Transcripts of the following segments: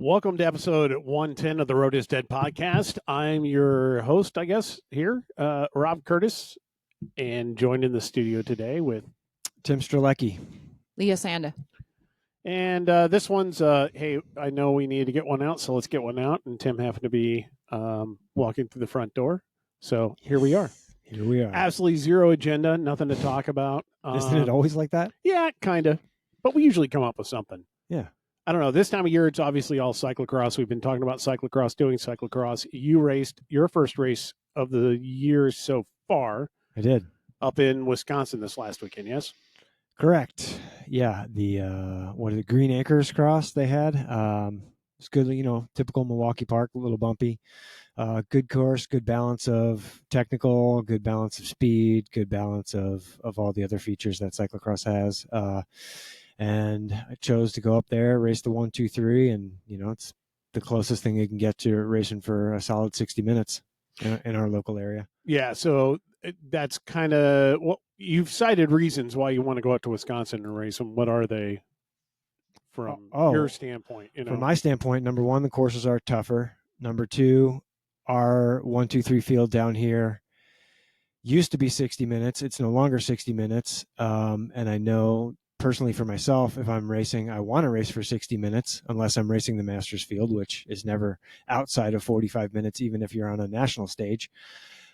Welcome to episode 110 of the Road is Dead podcast. I'm your host, I guess, here, Rob Curtis, and joined in the studio today with Tim Strelecki. Leah Sanda. And this one's, hey, I know we need to get one out, so let's get one out. And Tim happened to be walking through the front door. So here we are. Here we are. Absolutely zero agenda, nothing to talk about. Isn't it always like that? Yeah, kind of. But we usually come up with something. Yeah. I don't know. This time of year, it's obviously all cyclocross. We've been talking about cyclocross, doing cyclocross. You raced your first race of the year so far. I did. Up in Wisconsin this last weekend, yes? Correct. Yeah. The, Green Acres cross they had. It's good, typical Milwaukee Park, a little bumpy. Good course, good balance of technical, good balance of speed, good balance of all the other features that cyclocross has. And I chose to go up there, race the 1, 2, 3, and it's the closest thing you can get to racing for a solid 60 minutes in our local area. Yeah, so that's kind of well, you've cited reasons why you want to go out to Wisconsin and race them. What are they from your standpoint? From my standpoint, number one, the courses are tougher. Number two, our 1, 2, 3 field down here used to be 60 minutes. It's no longer 60 minutes, and I know. Personally, for myself, if I'm racing, I want to race for 60 minutes, unless I'm racing the Masters field, which is never outside of 45 minutes, even if you're on a national stage.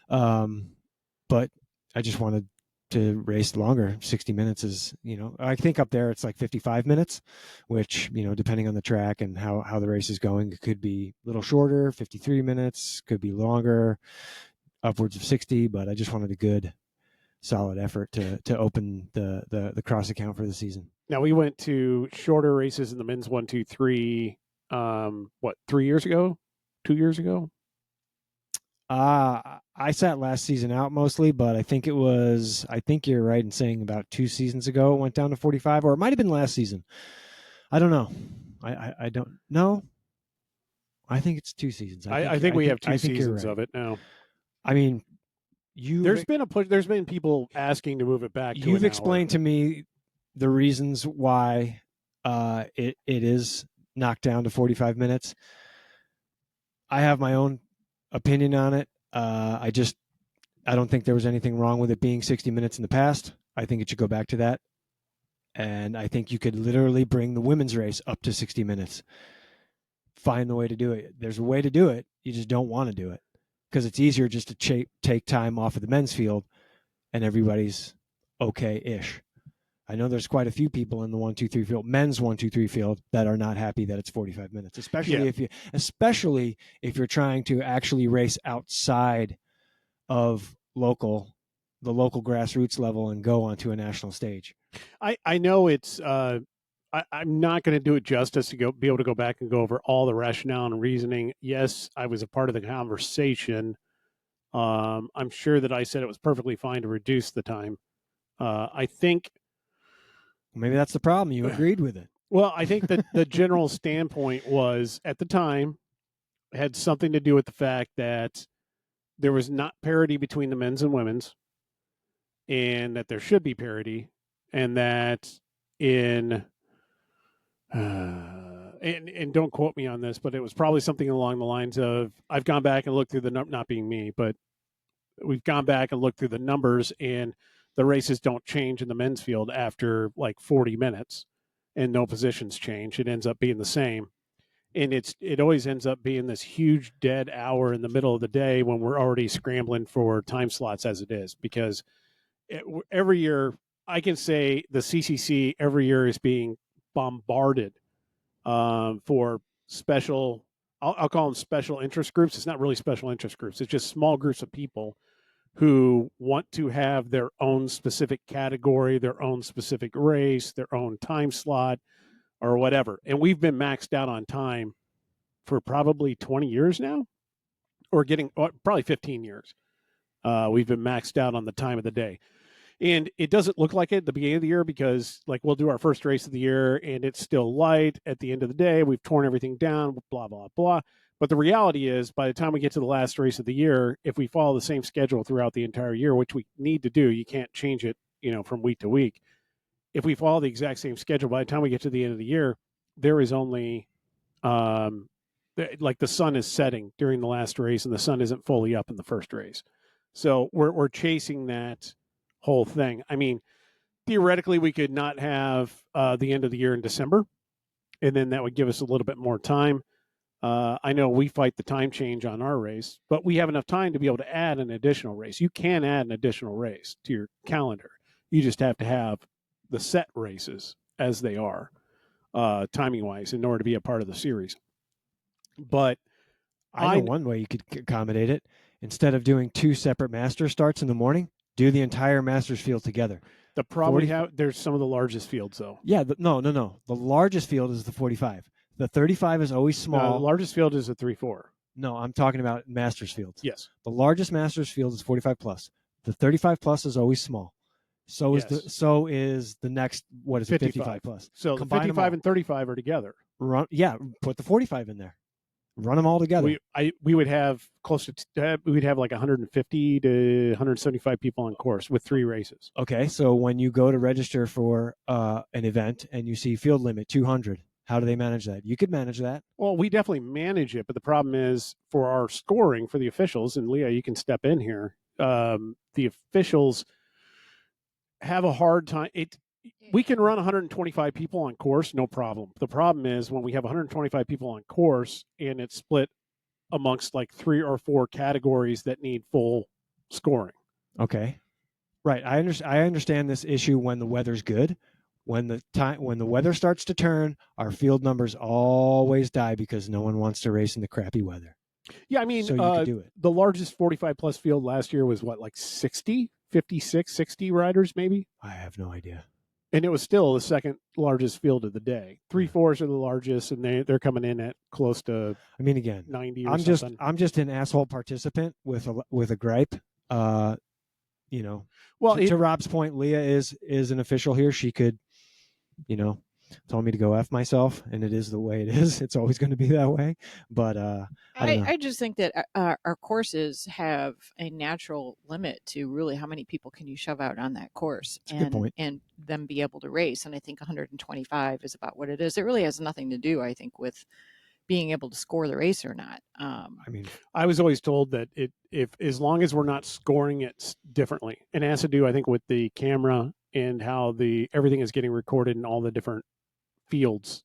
But I just wanted to race longer. 60 minutes is, I think up there it's like 55 minutes, which, depending on the track and how the race is going, it could be a little shorter, 53 minutes, could be longer, upwards of 60, but I just wanted a good solid effort to open the cross account for the season. Now we went to shorter races in the men's 1, 2, 3. 3 years ago, 2 years ago? I sat last season out mostly, but I think you're right in saying about 2 seasons ago it went down to 45, or it might have been last season. I don't know. I don't know. I think it's 2 seasons. I think we have 2 seasons of it now. I mean, there's been a push. There's been people asking to move it back. You've explained to me the reasons why it is knocked down to 45 minutes. I have my own opinion on it. I don't think there was anything wrong with it being 60 minutes in the past. I think it should go back to that. And I think you could literally bring the women's race up to 60 minutes. Find the way to do it. There's a way to do it. You just don't want to do it. Because it's easier just to take time off of the men's field and everybody's okay-ish. I know there's quite a few people in the 1, 2, 3 field, men's 1, 2, 3 field, that are not happy that it's 45 minutes, especially if you're trying to actually race outside of the local grassroots level and go onto a national stage. I know it's I'm not going to do it justice to be able to go back and go over all the rationale and reasoning. Yes, I was a part of the conversation. I'm sure that I said it was perfectly fine to reduce the time. I think maybe that's the problem. You agreed with it. Well, I think that the general standpoint was at the time had something to do with the fact that there was not parity between the men's and women's, and that there should be parity, and that and don't quote me on this, but it was probably something along the lines of, I've gone back and looked through not being me, but we've gone back and looked through the numbers, and the races don't change in the men's field after like 40 minutes, and no positions change. It ends up being the same. And it always ends up being this huge dead hour in the middle of the day when we're already scrambling for time slots as it is, because every year, I can say the CCC every year is being bombarded for special, I'll call them special interest groups. It's not really special interest groups. It's just small groups of people who want to have their own specific category, their own specific race, their own time slot, or whatever. And we've been maxed out on time for probably 20 years now, or probably 15 years. We've been maxed out on the time of the day. And it doesn't look like it at the beginning of the year, because like we'll do our first race of the year and it's still light. At the end of the day, we've torn everything down, blah, blah, blah. But the reality is, by the time we get to the last race of the year, if we follow the same schedule throughout the entire year, which we need to do, you can't change it, from week to week. If we follow the exact same schedule, by the time we get to the end of the year, there is only like the sun is setting during the last race and the sun isn't fully up in the first race. So we're chasing that whole thing. I mean, theoretically, we could not have the end of the year in December, and then that would give us a little bit more time. I know we fight the time change on our race, but we have enough time to be able to add an additional race. You can add an additional race to your calendar. You just have to have the set races as they are, timing wise, in order to be a part of the series. But I know one way you could accommodate it. Instead of doing 2 separate master starts in the morning, do the entire Masters field together. The problem there's some of the largest fields though. Yeah, no. The largest field is the 45. The 35 is always small. The largest field is a 3-4. No, I'm talking about Masters fields. Yes. The largest Masters field is 45 plus. The 35 plus is always small. So is the next, what is it, 55 plus. So the 55 and 35 are together. Put the 45 in there. Run them all together. We would have close to we'd have like 150 to 175 people on course with 3 races. Okay, so when you go to register for an event and you see field limit 200, how do they manage that? You could manage that. Well, we definitely manage it, but the problem is for our scoring for the officials, and Leah, you can step in here. The officials have a hard time. We can run 125 people on course, no problem. The problem is when we have 125 people on course and it's split amongst like 3 or 4 categories that need full scoring. Okay. Right. I understand this issue when the weather's good. When the weather starts to turn, our field numbers always die because no one wants to race in the crappy weather. Yeah, I mean, so you could do it. The largest 45 plus field last year was what, like 56, 60 riders maybe? I have no idea. And it was still the second largest field of the day. 3-4s are the largest, and they're coming in at close to. I mean, again, 90 or something. I'm just an asshole participant with a gripe. Well, to Rob's point, Leah is an official here. She could, told me to go F myself, and it is the way it is. It's always going to be that way. But I just think that our courses have a natural limit to really how many people can you shove out on that course and them be able to race. And I think 125 is about what it is. It really has nothing to do, I think, with being able to score the race or not. I was always told that if as long as we're not scoring it differently, and it has to do, I think, with the camera and how everything is getting recorded in all the different fields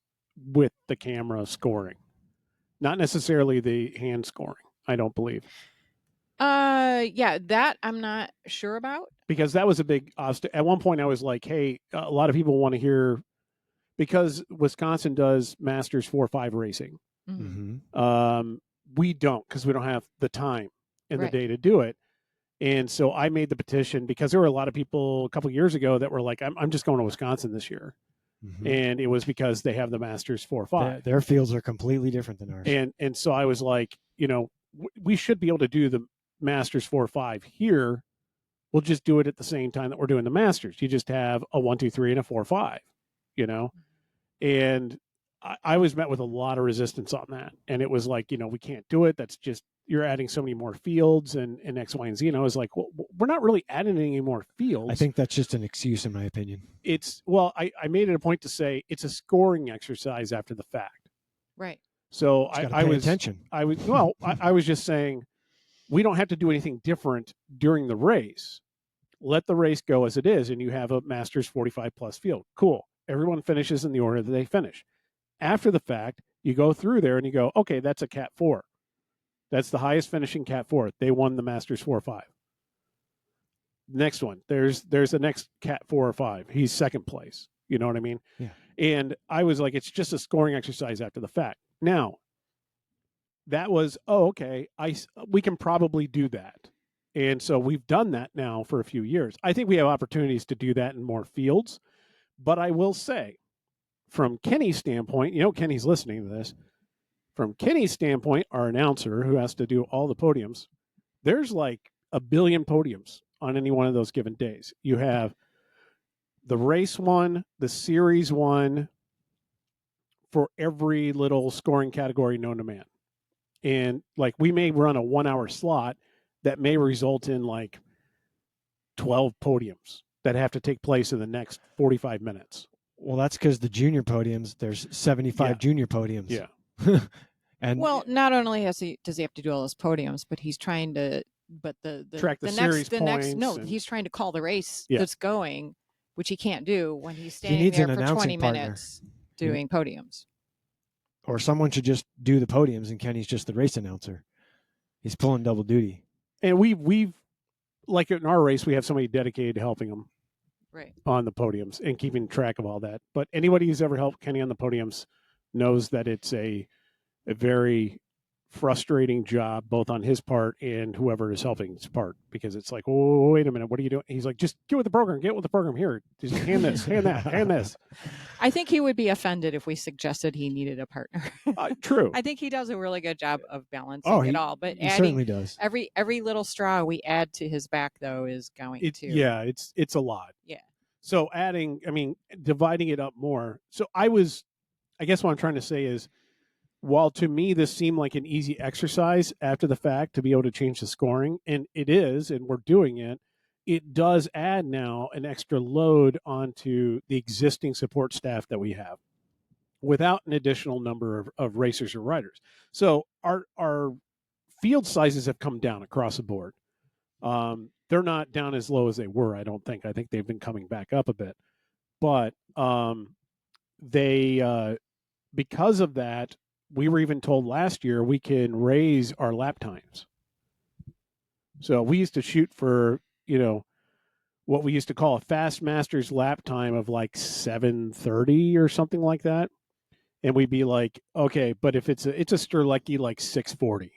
with the camera scoring, not necessarily the hand scoring. I don't believe. Yeah, that I'm not sure about, because that was a big at one point I was like, hey, a lot of people want to hear, because Wisconsin does Masters 4-5 racing. Mm-hmm. We don't, because we don't have the time and the day to do it. And so I made the petition because there were a lot of people a couple of years ago that were like, I'm just going to Wisconsin this year. Mm-hmm. And it was because they have the Masters 4-5. Their fields are completely different than ours. And so I was like, we should be able to do the Masters 4-5 here. We'll just do it at the same time that we're doing the Masters. You just have a 1-2-3 and a 4-5, and I was met with a lot of resistance on that. And it was like, we can't do it. That's just, you're adding so many more fields and X, Y, and Z. And I was like, well, we're not really adding any more fields. I think that's just an excuse, in my opinion. I made it a point to say it's a scoring exercise after the fact. Right. So I was attention. I was just saying, we don't have to do anything different during the race. Let the race go as it is. And you have a Masters 45 plus field. Cool. Everyone finishes in the order that they finish. After the fact, you go through there and you go, okay, that's a Cat 4. That's the highest finishing Cat 4. They won the Masters 4-5. Next one, there's the next Cat 4 or 5. He's second place. You know what I mean? Yeah. And I was like, it's just a scoring exercise after the fact. Now, that was, okay, we can probably do that. And so we've done that now for a few years. I think we have opportunities to do that in more fields. But I will say, from Kenny's standpoint, Kenny's listening to this. From Kenny's standpoint, our announcer who has to do all the podiums, there's like a billion podiums on any one of those given days. You have the race one, the series one, for every little scoring category known to man. And like we may run a 1-hour slot that may result in like 12 podiums that have to take place in the next 45 minutes. Well, that's because the junior podiums, there's 75 junior podiums. Yeah. And well, not only does he have to do all those podiums, but he's trying to, but the track the series points. He's trying to call the race Yeah. that's going, which he can't do when he's He standing needs there an for 20 announcing partner. minutes doing podiums. or someone should just do the podiums, and Kenny's just the race announcer. He's pulling double duty. And we've like in our race, we have somebody dedicated to helping him Right. on the podiums and keeping track of all that. But anybody who's ever helped Kenny on the podiums knows that it's a very frustrating job, both on his part and whoever is helping his part, because it's like, oh, wait a minute, what are you doing? He's like, just get with the program, here. Just hand this, hand that, hand this. I think he would be offended if we suggested he needed a partner. True. I think he does a really good job of balancing it all. But he certainly does. Every little straw we add to his back, though, is going to. Yeah, it's a lot. Yeah. So dividing it up more. So I guess what I'm trying to say is, while to me this seemed like an easy exercise after the fact to be able to change the scoring, and it is, and we're doing it, it does add now an extra load onto the existing support staff that we have without an additional number of racers or riders. So our field sizes have come down across the board. They're not down as low as they were, I don't think. I think they've been coming back up a bit. But they because of that, we were even told last year we can raise our lap times. So we used to shoot for, what we used to call a fast master's lap time of like 7:30 or something like that. And we'd be like, okay, but if it's a Strelecki like 6:40,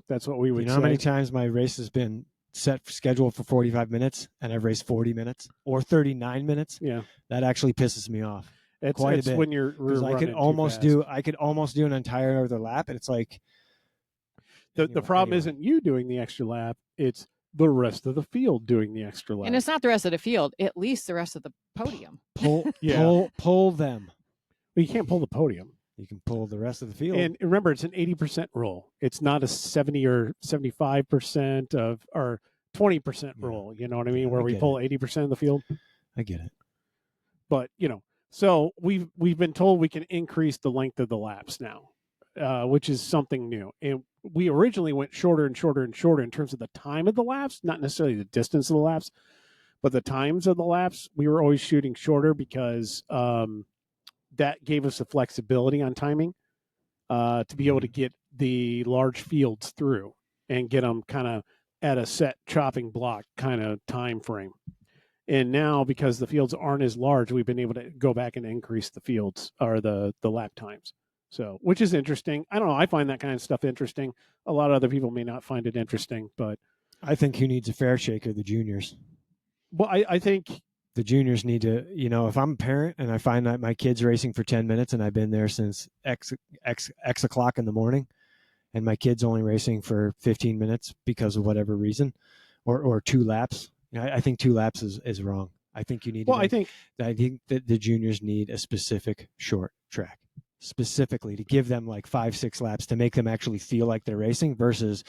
that's what we would say. How many times my race has been scheduled for 45 minutes and I've raced 40 minutes or 39 minutes? Yeah. That actually pisses me off. It's quite a bit. When you're I could almost do an entire other lap, and it's like the problem isn't you doing the extra lap, it's the rest of the field doing the extra lap. And it's not the rest of the field, at least the rest of the podium. Pull them. Well, you can't pull the podium. You can pull the rest of the field. And remember, it's an 80% rule. It's not a 70 or 75% or 20% rule. You know what I mean? Where we pull 80% of the field. I get it. But so we've been told we can increase the length of the laps now, which is something new. And we originally went shorter and shorter and shorter in terms of the time of the laps, not necessarily the distance of the laps, but the times of the laps. We were always shooting shorter because that gave us the flexibility on timing to be able to get the large fields through and get them kind of at a set chopping block kind of time frame. And now, because the fields aren't as large, we've been able to go back and increase the fields or the lap times. So, which is interesting. I don't know. I find that kind of stuff interesting. A lot of other people may not find it interesting, but I think who needs a fair shake are the juniors. Well, I think the juniors need to, if I'm a parent and I find that my kid's racing for 10 minutes and I've been there since X o'clock in the morning and my kid's only racing for 15 minutes because of whatever reason or 2 laps. I think 2 laps is wrong. I think you need. I think that the juniors need a specific short track, specifically to give them like 5-6 laps to make them actually feel like they're racing. Versus,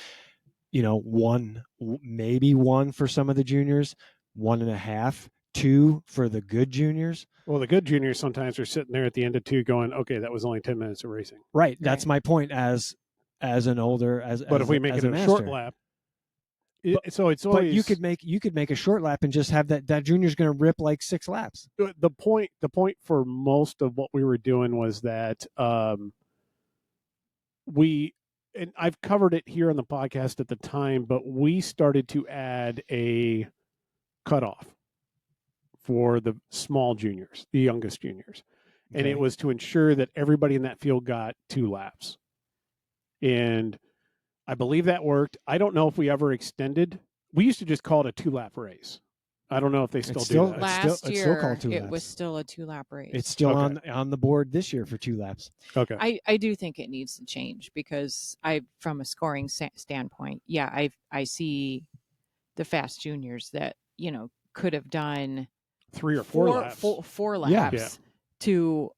maybe one for some of the juniors, 1.5, 2 for the good juniors. Well, the good juniors sometimes are sitting there at the end of 2, going, "Okay, that was only 10 minutes of racing." Right. That's my point. As an older but if we make it a short lap. So it's always, but you could make a short lap and just have that junior's going to rip like 6 laps. The point for most of what we were doing was that and I've covered it here on the podcast at the time, but we started to add a cutoff for the small juniors, the youngest juniors. Okay. And it was to ensure that everybody in that field got 2 laps. And I believe that worked. I don't know if we ever extended. We used to just call it a 2-lap race. I don't know if they still do that. Last year, called 2 laps. It was still a 2-lap race. It's still on the board this year for 2 laps. Okay. I do think it needs to change because from a scoring standpoint, I see the fast juniors that, could have done 3 or 4 laps. 4 laps to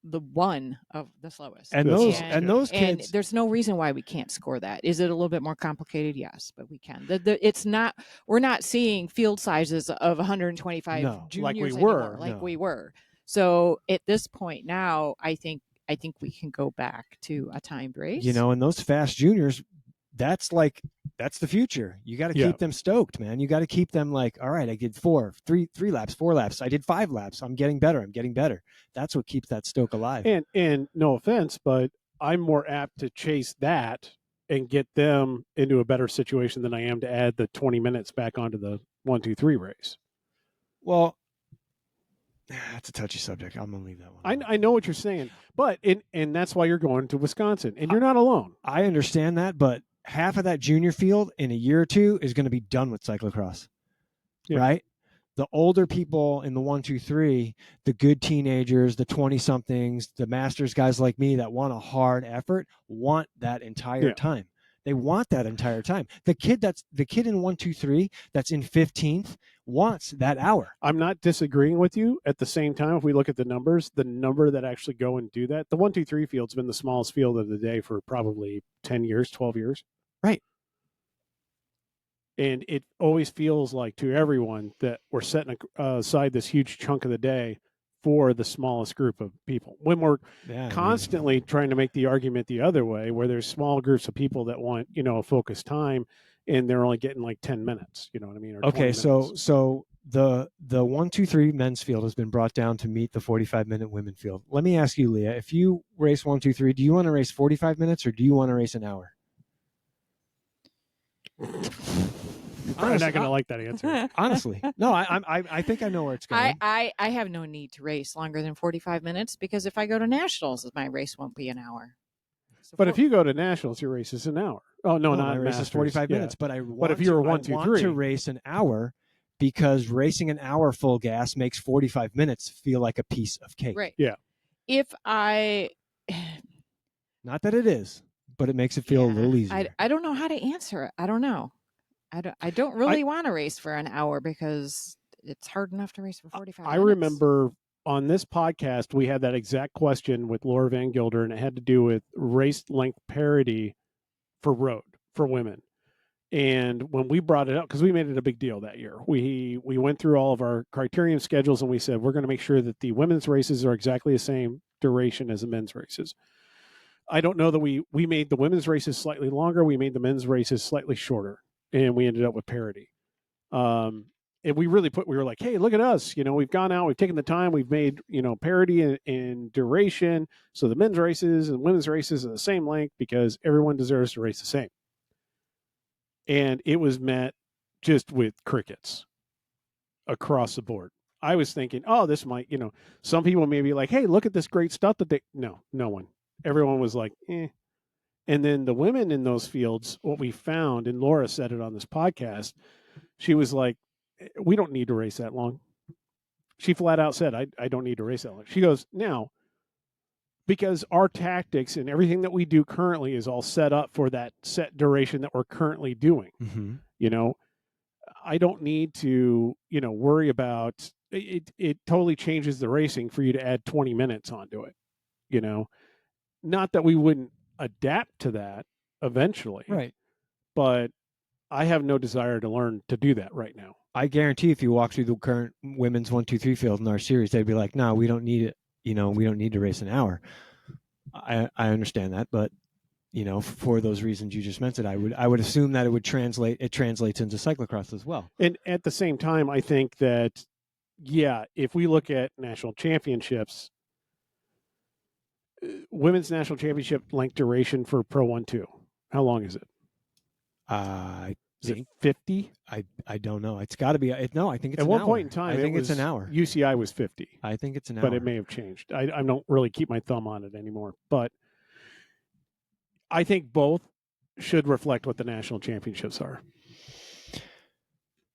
the one of the slowest. And those kids, and there's no reason why we can't score that. Is it a little bit more complicated? Yes, but we can. It's not. We're not seeing field sizes of 125 juniors like we anymore, were. we were. So at this point now, I think I think we can go back to a timed race. And those fast juniors, that's the future. You got to keep them stoked, man. You got to keep them like, all right, I did three laps, 4 laps. I did 5 laps. I'm getting better. That's what keeps that stoke alive. And no offense, but I'm more apt to chase that and get them into a better situation than I am to add the 20 minutes back onto the 1, 2, 3 race. Well, that's a touchy subject. I'm going to leave that one. I know what you're saying, but and that's why you're going to Wisconsin, and you're not alone. I understand that, but half of that junior field in a year or two is going to be done with cyclocross, right? The older people in the 1, 2, 3, the good teenagers, the 20-somethings, the masters guys like me that want a hard effort want that entire time. They want that entire time. The kid in 1, 2, 3 that's in 15th wants that hour. I'm not disagreeing with you. At the same time, if we look at the numbers, the number that actually go and do that, the 1, 2, 3 field's been the smallest field of the day for probably 10 years, 12 years. Right. And it always feels like to everyone that we're setting aside this huge chunk of the day for the smallest group of people. When we're constantly trying to make the argument the other way, where there's small groups of people that want, a focused time, and they're only getting like 10 minutes. You know what I mean? Or okay, so the 1, 2, 3 men's field has been brought down to meet the 45-minute women field. Let me ask you, Leah, if you race 1, 2, 3, do you want to race 45 minutes or do you want to race an hour? I'm not going to like that answer. Honestly, no. I think I know where it's going. I have no need to race longer than 45 minutes because if I go to nationals, my race won't be an hour. So but if you go to nationals, your race is an hour. Oh no, not my race is 45 minutes. But I want if you're 1, 2, 3 to race an hour because racing an hour full gas makes 45 minutes feel like a piece of cake. Right. Yeah. If I, not that it is, but it makes it feel a little easier. I don't know how to answer it. I don't know. I don't really want to race for an hour because it's hard enough to race for 45 minutes. I remember on this podcast, we had that exact question with Laura Van Gilder, and it had to do with race length parity for road for women. And when we brought it up, because we made it a big deal that year, we went through all of our criterion schedules and we said, we're going to make sure that the women's races are exactly the same duration as the men's races. I don't know that we made the women's races slightly longer. We made the men's races slightly shorter. And we ended up with parity. And we were like, hey, look at us. We've gone out, we've taken the time, we've made, parity in duration. So the men's races and women's races are the same length because everyone deserves to race the same. And it was met just with crickets across the board. I was thinking, oh, this might, some people may be like, hey, look at this great stuff no one. Everyone was like, eh. And then the women in those fields, what we found, and Laura said it on this podcast, she was like, we don't need to race that long. She flat out said, I don't need to race that long. She goes, now, because our tactics and everything that we do currently is all set up for that set duration that we're currently doing. Mm-hmm. I don't need to, worry about it. It totally changes the racing for you to add 20 minutes onto it. Not that we wouldn't adapt to that eventually, right? But I have no desire to learn to do that right now. I guarantee if you walk through the current women's 1, 2, 3 field in our series, they'd be like, no, we don't need it. We don't need to race an hour. I understand that, but for those reasons you just mentioned, I would assume that it translates into cyclocross as well. And at the same time, I think that if we look at national championships, women's national championship length duration for Pro 1-2, how long is it? Is it 50? I don't know. It's got to be. No, I think it's at an one hour. point in time. I think it's an hour. UCI was 50. I think it's an hour, but it may have changed. I don't really keep my thumb on it anymore. But I think both should reflect what the national championships are.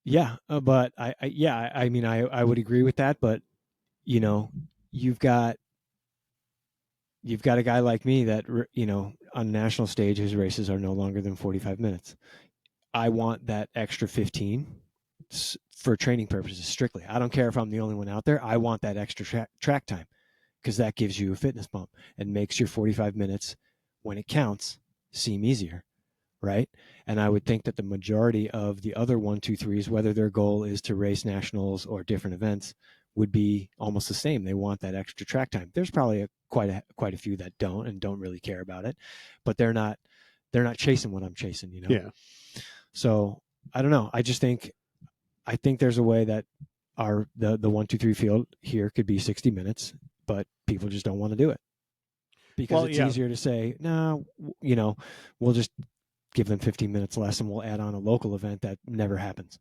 Yeah, but I mean, I would agree with that. But you've got a guy like me that on national stage his races are no longer than 45 minutes. I want that extra 15 for training purposes strictly. I don't care if I'm the only one out there. I want that extra track time because that gives you a fitness bump and makes your 45 minutes when it counts seem easier, right? And I would think that the majority of the other 1, 2, 3s, whether their goal is to race nationals or different events, would be almost the same. They want that extra track time. There's probably a quite a few that don't and don't really care about it, but they're not chasing what I'm chasing, you know? Yeah. So I don't know. I think there's a way that the 1-2-3 field here could be 60 minutes, but people just don't want to do it because it's easier to say, no, you know, we'll just give them 15 minutes less and we'll add on a local event that never happens.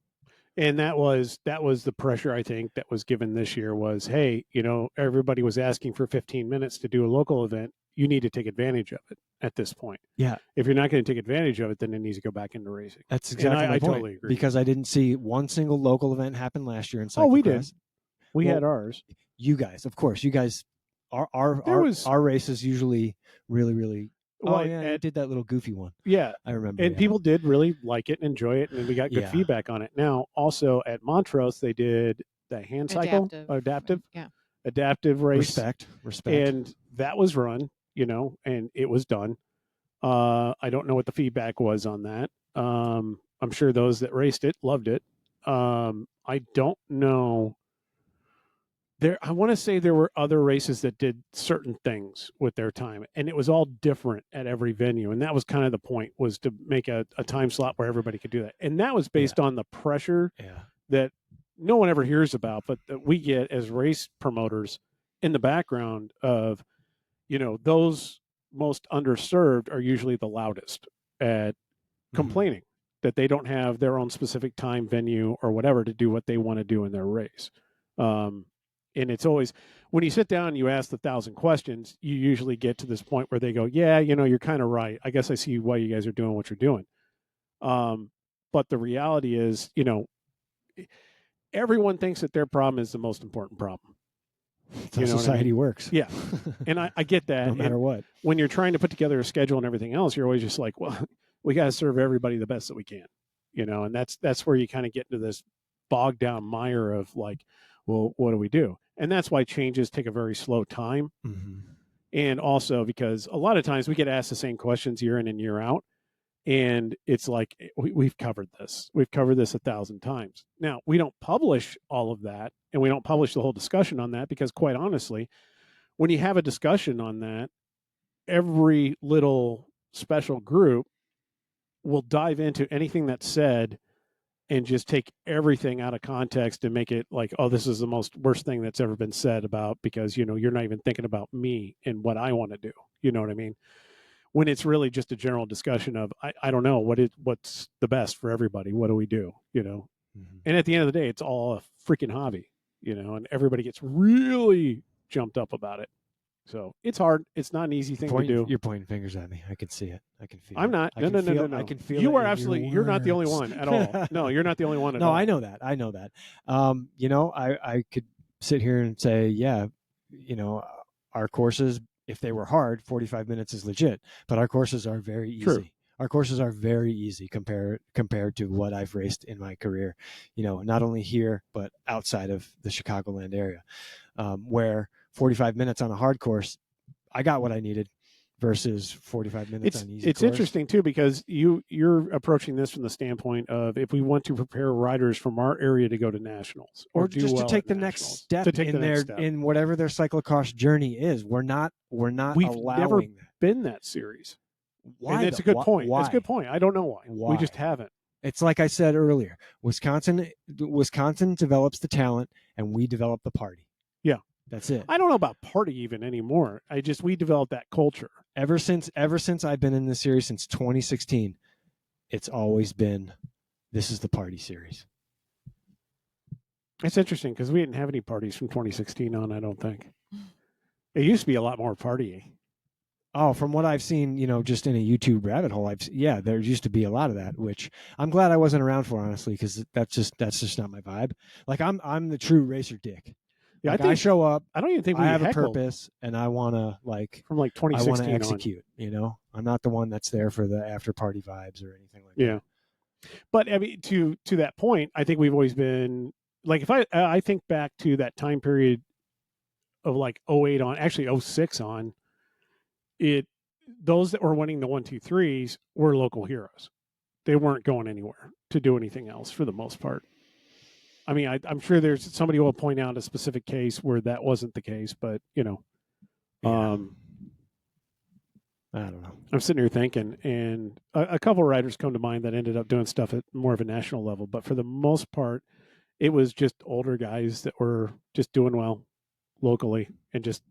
And that was the pressure, I think, that was given this year was, hey, you know, everybody was asking for 15 minutes to do a local event. You need to take advantage of it at this point. Yeah. If you're not going to take advantage of it, then it needs to go back into racing. That's exactly my point. I totally agree. Because I didn't see one single local event happen last year in cyclocross. Oh, we did. We had ours. You guys, of course. You guys, our races usually really, really. Well, I did that little goofy one. Yeah. I remember. And people did really like it and enjoy it, and we got good feedback on it. Now, also at Montrose, they did the hand cycle, adaptive race. Respect. And that was run, you know, and it was done. I don't know what the feedback was on that. I'm sure those that raced it loved it. I don't know. I want to say there were other races that did certain things with their time, and it was all different at every venue. And that was kind of the point, was to make a time slot where everybody could do that. And that was based on the pressure that no one ever hears about, but that we get as race promoters in the background of, you know, those most underserved are usually the loudest at complaining that they don't have their own specific time, venue, or whatever to do what they want to do in their race. And it's always, when you sit down and you ask 1,000 questions, you usually get to this point where they go, yeah, you know, you're kind of right. I guess I see why you guys are doing what you're doing. But the reality is, you know, everyone thinks that their problem is the most important problem. That's how society works. Yeah. And I get that. No matter what. When you're trying to put together a schedule and everything else, you're always just like, well, we got to serve everybody the best that we can, you know, and that's where you kind of get into this bogged down mire of like, well, what do we do? And that's why changes take a very slow time. And also because a lot of times we get asked the same questions year in and year out. And it's like, we've covered this. We've covered this 1,000 times. Now, we don't publish all of that, and we don't publish the whole discussion on that because, quite honestly, when you have a discussion on that, every little special group will dive into anything that's said and just take everything out of context and make it like, oh, this is the worst thing that's ever been said about, because, you know, you're not even thinking about me and what I want to do. You know what I mean? When it's really just a general discussion of, I don't know, what's the best for everybody? What do we do? You know? And at the end of the day, it's all a freaking hobby, you know, and everybody gets really jumped up about it. So it's hard. It's not an easy thing to do. You're pointing fingers at me. I can see it. I can feel it. I'm not. No. I can feel it. You are absolutely, you're not the only one at all. No, you're not the only one at all. No, I know that. You know, I could sit here and say, yeah, you know, our courses, if they were hard, 45 minutes is legit, but our courses are very easy. True. Our courses are very easy compared to what I've raced in my career, you know, not only here, but outside of the Chicagoland area, where 45 minutes on a hard course, I got what I needed versus 45 minutes on easy. It's course. Interesting too, because you're approaching this from the standpoint of, if we want to prepare riders from our area to go to nationals or just to take the next step in whatever their cyclocross journey is. We've never been that series. Why? And it's a good point. It's a good point. I don't know why. We just haven't. It's like I said earlier, Wisconsin develops the talent and we develop the party. Yeah. That's it. I don't know about party even anymore. We developed that culture. Ever since I've been in this series since 2016, it's always been, this is the party series. It's interesting because we didn't have any parties from 2016 on, I don't think. It used to be a lot more partying. Oh, from what I've seen, you know, just in a YouTube rabbit hole, there used to be a lot of that, which I'm glad I wasn't around for, honestly, because that's just not my vibe. Like I'm the true racer dick. Yeah, like I show up. I don't even think I have a purpose, and I want to from 2016. I want to execute. On. You know, I'm not the one that's there for the after party vibes or anything like that. Yeah, but I mean, to that point, I think we've always been like, if I think back to that time period of like 08 on, actually 06 on, those that were winning the 1-2-3s were local heroes. They weren't going anywhere to do anything else for the most part. I mean, I'm sure there's somebody who will point out a specific case where that wasn't the case, but you know, Yeah. I don't know. I'm sitting here thinking, and a couple of riders come to mind that ended up doing stuff at more of a national level. But for the most part, it was just older guys that were just doing well locally and just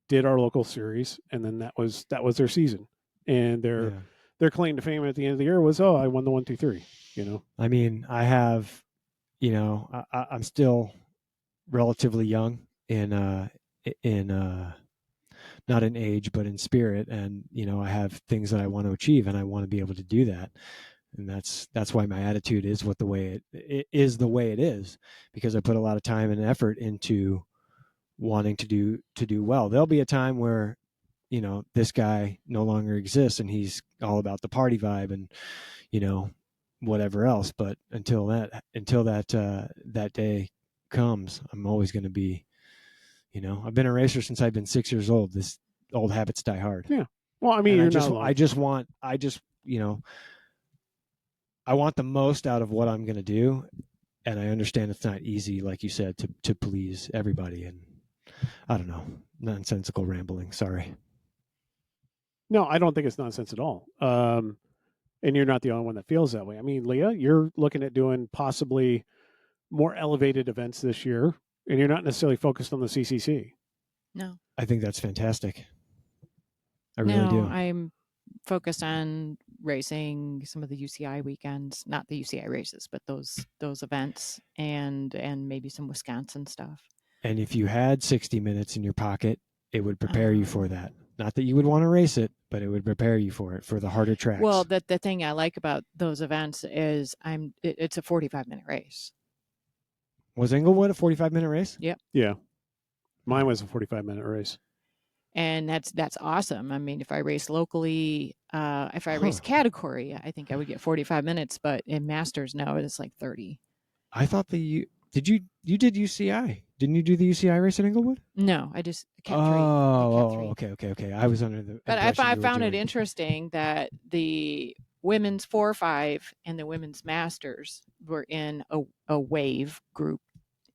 did our local series, and then that was their season. And their claim to fame at the end of the year was, I won the 1-2-3. I mean, I have, I'm still relatively young in not in age, but in spirit. And, I have things that I want to achieve, and I want to be able to do that. And that's why my attitude is the way it is, because I put a lot of time and effort into wanting to do well. There'll be a time where, this guy no longer exists and he's all about the party vibe and, whatever else. But until that day comes, I'm always going to be, I've been a racer since I've been 6 years old. This old habits die hard. Yeah. Well, I mean, I want the most out of what I'm going to do. And I understand it's not easy, like you said, to please everybody. And I don't know, nonsensical rambling. Sorry. No, I don't think it's nonsense at all. And you're not the only one that feels that way. I mean, Leah, you're looking at doing possibly more elevated events this year, and you're not necessarily focused on the CCC. No. I think that's fantastic. I really do. I'm focused on racing some of the UCI weekends, not the UCI races, but those events and maybe some Wisconsin stuff. And if you had 60 minutes in your pocket, it would prepare you for that. Not that you would want to race it, but it would prepare you for it, for the harder tracks. Well, the thing I like about those events is it's a 45-minute race. Was Englewood a 45-minute race? Yep. Yeah. Mine was a 45-minute race. And that's awesome. I mean, if I race locally, if I race category, I think I would get 45 minutes, but in Masters, no, it's like 30. I thought you did UCI. Didn't you do the UCI race in Englewood? No, I just Cat 3. Okay. I was under the But I found it interesting that the women's 4-5 and the women's Masters were in a wave group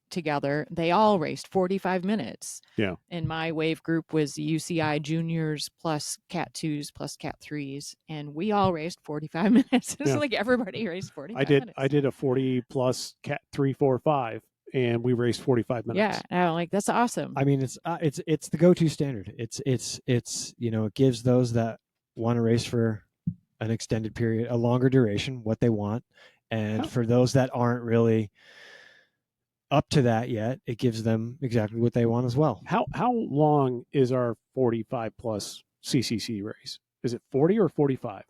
together. They all raced 45 minutes. Yeah. And my wave group was UCI juniors plus Cat 2s plus Cat 3s. And we all raced 45 minutes. It's like everybody raced 45 minutes. I did a 40 plus Cat 3, 4, 5, and we raced 45 minutes. Yeah. I'm like, that's awesome. I mean, it's the go-to standard. It's it gives those that want to race for an extended period, a longer duration, what they want. And for those that aren't really up to that yet, it gives them exactly what they want as well. How long is our 45 plus CCC race? Is it 40 or 45?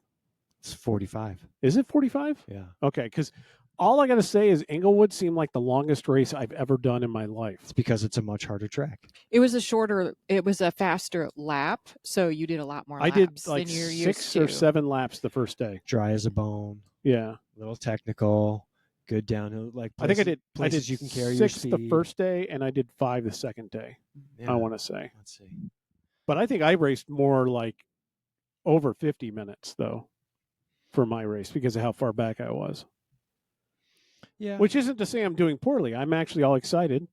It's 45. Is it 45? Yeah. Okay, because all I got to say is Englewood seemed like the longest race I've ever done in my life. It's because it's a much harder track. It was a faster lap, so you did a lot more laps. I did like than you're 6 or 7 laps the first day. Dry as a bone. Yeah. A little technical. Good downhill, like places, I think I did you can carry 6 your speed. The first day, and I did 5 the second day. Yeah. I want to say. Let's see. But I think I raced more like over 50 minutes though for my race because of how far back I was. Yeah. Which isn't to say I'm doing poorly. I'm actually all excited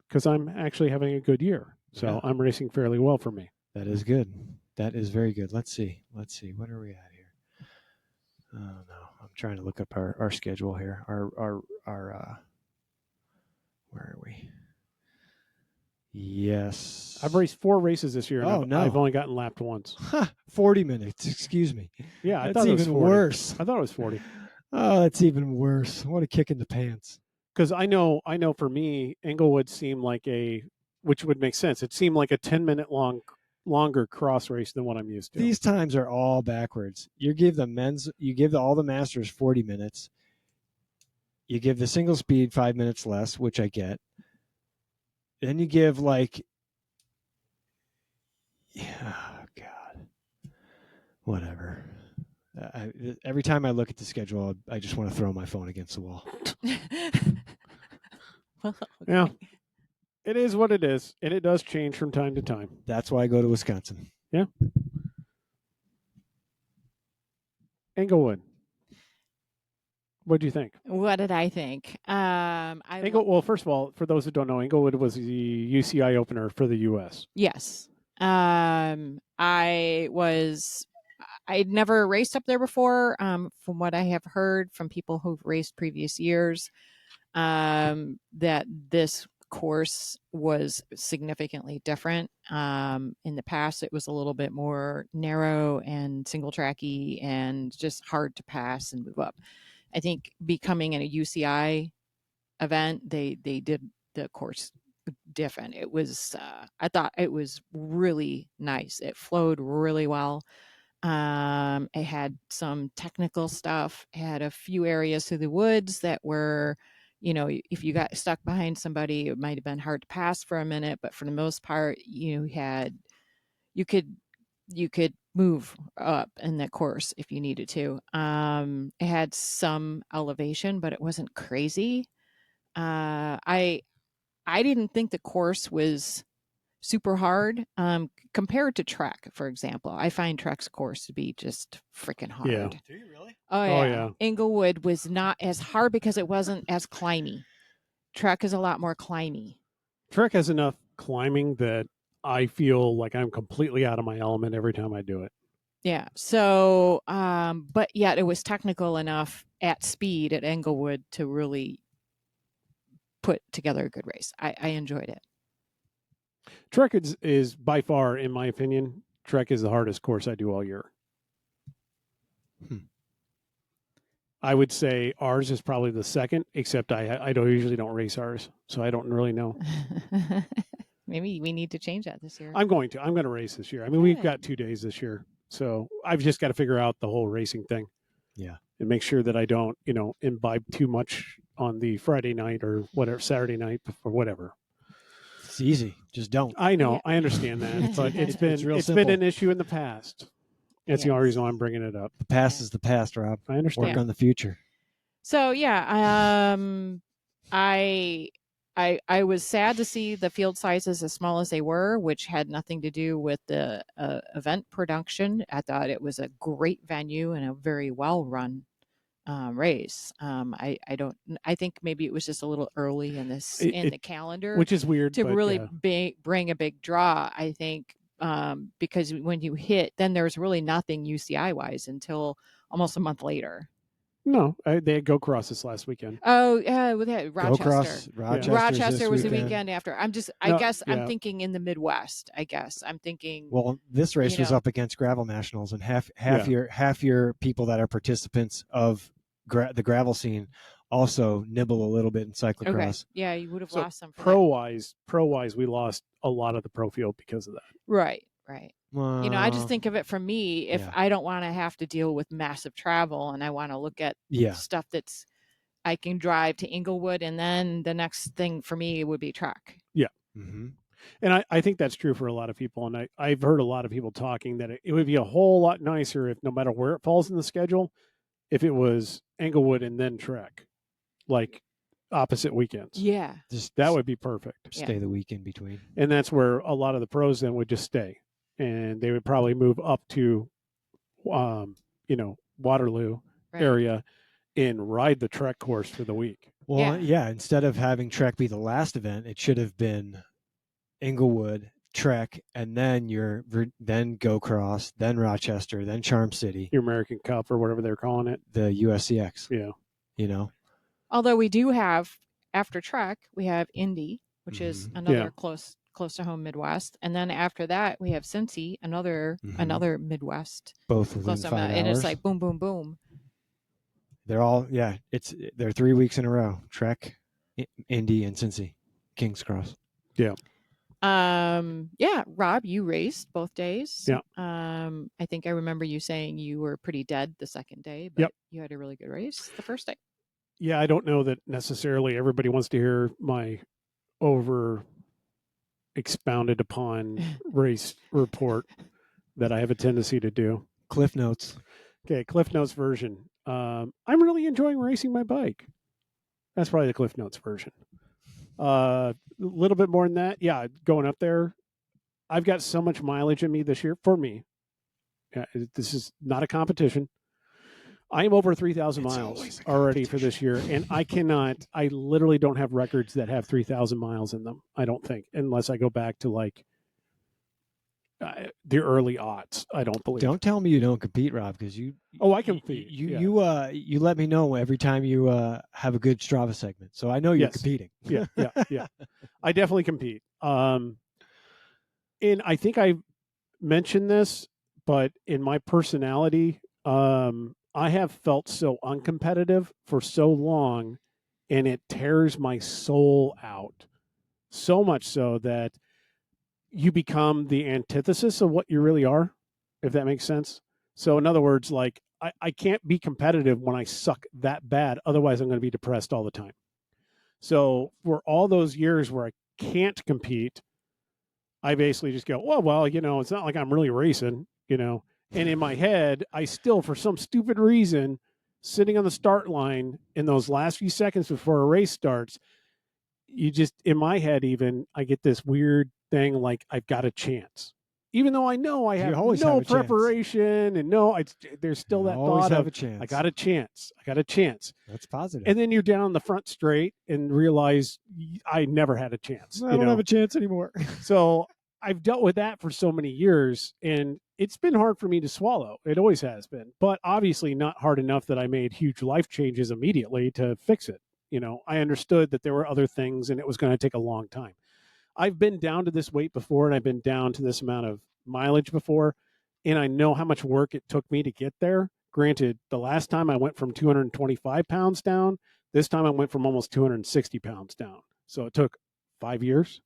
because I'm actually having a good year. So I'm racing fairly well for me. That is good. That is very good. Let's see. What are we at here? Oh no. I'm trying to look up our schedule here. Our where are we? Yes. I've raced 4 races this year, and I've only gotten lapped once. 40 minutes. Excuse me. Yeah, that's even worse. I thought it was 40. Oh, that's even worse. What a kick in the pants. Because I know for me, Englewood seemed like which would make sense. It seemed like a 10-minute longer cross race than what I'm used to. These times are all backwards. You give all the Masters 40 minutes. You give the single speed 5 minutes less, which I get. Then you give oh God, whatever. Every time I look at the schedule, I just want to throw my phone against the wall. Well, okay. Yeah, it is what it is, and it does change from time to time. That's why I go to Wisconsin. Yeah. Englewood. What do you think? What did I think? Well, first of all, for those who don't know, Englewood was the UCI opener for the U.S. Yes. I'd never raced up there before. From what I have heard from people who've raced previous years, that this course was significantly different. In the past, it was a little bit more narrow and single tracky and just hard to pass and move up. I think becoming a UCI event, they did the course different. It was I thought it was really nice. It flowed really well. It had some technical stuff. It had a few areas through the woods that were, if you got stuck behind somebody, it might have been hard to pass for a minute, but for the most part, you could move up in that course if you needed to. It had some elevation, but it wasn't crazy. I didn't think the course was super hard compared to Trek, for example. I find Trek's course to be just freaking hard. Yeah. Do you really? Oh yeah. Oh, yeah. Inglewood was not as hard because it wasn't as climby. Trek is a lot more climby. Trek has enough climbing that I feel like I'm completely out of my element every time I do it. Yeah. So, but yet it was technical enough at speed at Inglewood to really put together a good race. I enjoyed it. Trek is by far, in my opinion, Trek is the hardest course I do all year. I would say ours is probably the second, except I usually don't race ours, so I don't really know. Maybe we need to change that this year. I'm going to race this year. I mean, we've got 2 days this year, so I've just got to figure out the whole racing thing. Yeah. And make sure that I don't, imbibe too much on the Friday night or whatever, Saturday night or whatever. It's easy. Just don't. I know. Yeah. I understand that, but it's been simple. an issue in the past. That's the only reason why I'm bringing it up. The past is the past, Rob. I understand. Work on the future. So yeah, I was sad to see the field sizes as small as they were, which had nothing to do with the event production. I thought it was a great venue and a very well run race. I think maybe it was just a little early in the calendar, which is weird to really yeah. bring a big draw. I think because when you hit, then there's really nothing UCI wise until almost a month later. No, they had Go Cross this last weekend. Oh, yeah, with that Rochester. Rochester was the weekend after. I'm thinking in the Midwest. I'm thinking. Well, this race was up against gravel nationals, and half your people that are participants of the gravel scene also nibble a little bit in cyclocross. Okay. Yeah, you would have lost some. Pro wise, we lost a lot of the pro field because of that. Right. Well, I just think of it from me. If I don't want to have to deal with massive travel and I want to look at stuff that's I can drive to Inglewood, and then the next thing for me would be Trek. Yeah. Mm-hmm. And I think that's true for a lot of people. And I've heard a lot of people talking that it would be a whole lot nicer if no matter where it falls in the schedule, if it was Inglewood and then Trek, like opposite weekends. Yeah. That would be perfect. Stay the week in between. And that's where a lot of the pros then would just stay. And they would probably move up to, Waterloo area and ride the Trek course for the week. Well, yeah. Instead of having Trek be the last event, it should have been Inglewood, Trek, and then Go Cross, then Rochester, then Charm City. Your American Cup or whatever they're calling it. The USCX. Yeah. Although we do have, after Trek, we have Indy, which is another close to home Midwest, and then after that we have Cincy, another Midwest, both within 5 hours. And it's like boom, boom, boom. They're all they're 3 weeks in a row. Trek, Indy, and Cincy, King's Cross. Yeah. Rob, you raced both days. Yeah. I think I remember you saying you were pretty dead the second day, but you had a really good race the first day. Yeah, I don't know that necessarily everybody wants to hear my over expounded upon race report that I have a tendency to do. Cliff Notes. Okay, Cliff Notes version. I'm really enjoying racing my bike. That's probably the Cliff Notes version. A little bit more than that. Yeah, going up there. I've got so much mileage in me this year for me. Yeah, this is not a competition. I am over 3,000 miles already for this year, and I literally don't have records that have 3,000 miles in them, I don't think, unless I go back to the early aughts. I don't believe. Don't tell me you don't compete, Rob, because you. Oh, I compete. You let me know every time you have a good Strava segment, so I know you're competing. Yeah. I definitely compete. And I think I mentioned this, but in my personality, I have felt so uncompetitive for so long, and it tears my soul out. So much so that you become the antithesis of what you really are, if that makes sense. So in other words, like I can't be competitive when I suck that bad. Otherwise, I'm going to be depressed all the time. So for all those years where I can't compete, I basically just go, well, it's not like I'm really racing, And in my head, I still, for some stupid reason, sitting on the start line in those last few seconds before a race starts, in my head, even, I get this weird thing like I've got a chance. Even though I know I have no preparation and there's still that thought of, I got a chance. That's positive. And then you're down the front straight and realize I never had a chance. I don't have a chance anymore. So I've dealt with that for so many years, and it's been hard for me to swallow. It always has been, but obviously not hard enough that I made huge life changes immediately to fix it. I understood that there were other things and it was going to take a long time. I've been down to this weight before, and I've been down to this amount of mileage before, and I know how much work it took me to get there. Granted, the last time I went from 225 pounds down, this time I went from almost 260 pounds down. So it took 5 years,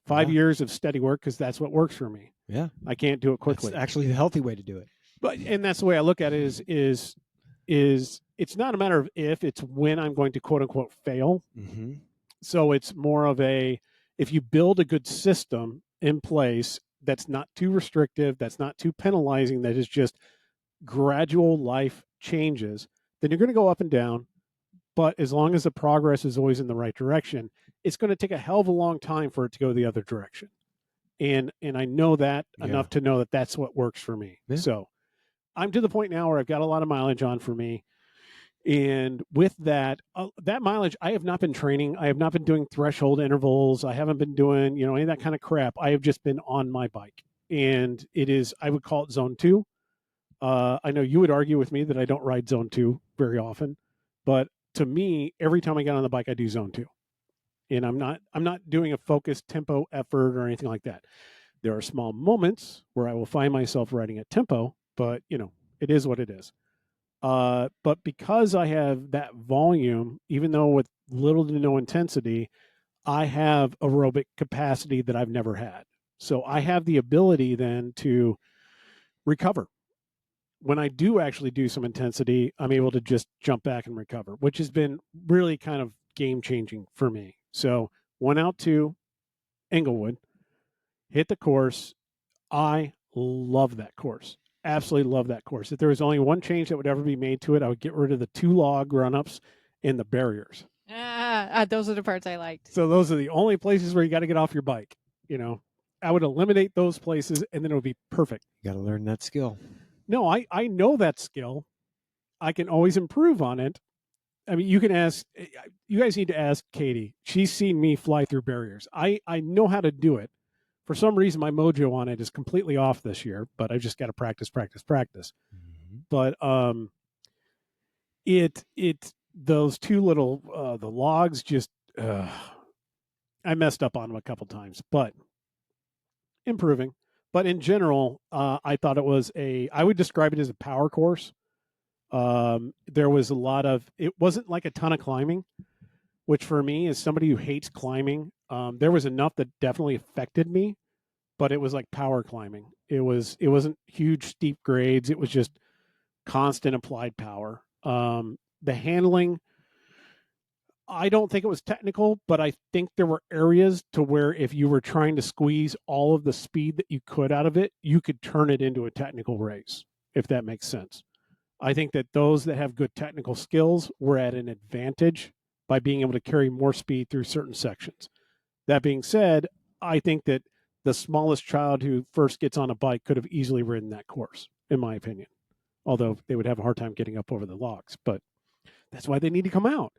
5 years of steady work, because that's what works for me. Yeah. I can't do it quickly. That's actually the healthy way to do it. And that's the way I look at it is it's not a matter of if, it's when I'm going to quote unquote fail. Mm-hmm. So it's more of if you build a good system in place that's not too restrictive, that's not too penalizing, that is just gradual life changes, then you're going to go up and down. But as long as the progress is always in the right direction, it's going to take a hell of a long time for it to go the other direction. And I know that enough to know that that's what works for me. Yeah. So I'm to the point now where I've got a lot of mileage on for me. And with that mileage, I have not been training. I have not been doing threshold intervals. I haven't been doing, any of that kind of crap. I have just been on my bike. And I would call it zone 2. I know you would argue with me that I don't ride zone 2 very often, but to me, every time I get on the bike, I do zone 2. And I'm not doing a focused tempo effort or anything like that. There are small moments where I will find myself riding at tempo, but it is what it is. But because I have that volume, even though with little to no intensity, I have aerobic capacity that I've never had. So I have the ability then to recover. When I do actually do some intensity, I'm able to just jump back and recover, which has been really kind of game changing for me. So went out to Englewood, hit the course. I love that course. Absolutely love that course. If there was only one change that would ever be made to it, I would get rid of the 2 log run-ups and the barriers. Those are the parts I liked. So those are the only places where you got to get off your bike. I would eliminate those places, and then it would be perfect. You got to learn that skill. No, I know that skill. I can always improve on it. I mean, you guys need to ask Katie. She's seen me fly through barriers. I know how to do it. For some reason, my mojo on it is completely off this year, but I've just got to practice. Mm-hmm. But those 2 little the logs just I messed up on them a couple times, but improving. But in general, I thought I would describe it as a power course. There was it wasn't like a ton of climbing, which for me, as somebody who hates climbing, there was enough that definitely affected me, but it was like power climbing. It wasn't huge steep grades. It was just constant applied power. The handling, I don't think it was technical, but I think there were areas to where if you were trying to squeeze all of the speed that you could out of it, you could turn it into a technical race, if that makes sense. I think that those that have good technical skills were at an advantage by being able to carry more speed through certain sections. That being said, I think that the smallest child who first gets on a bike could have easily ridden that course, in my opinion. Although they would have a hard time getting up over the logs, but that's why they need to come out.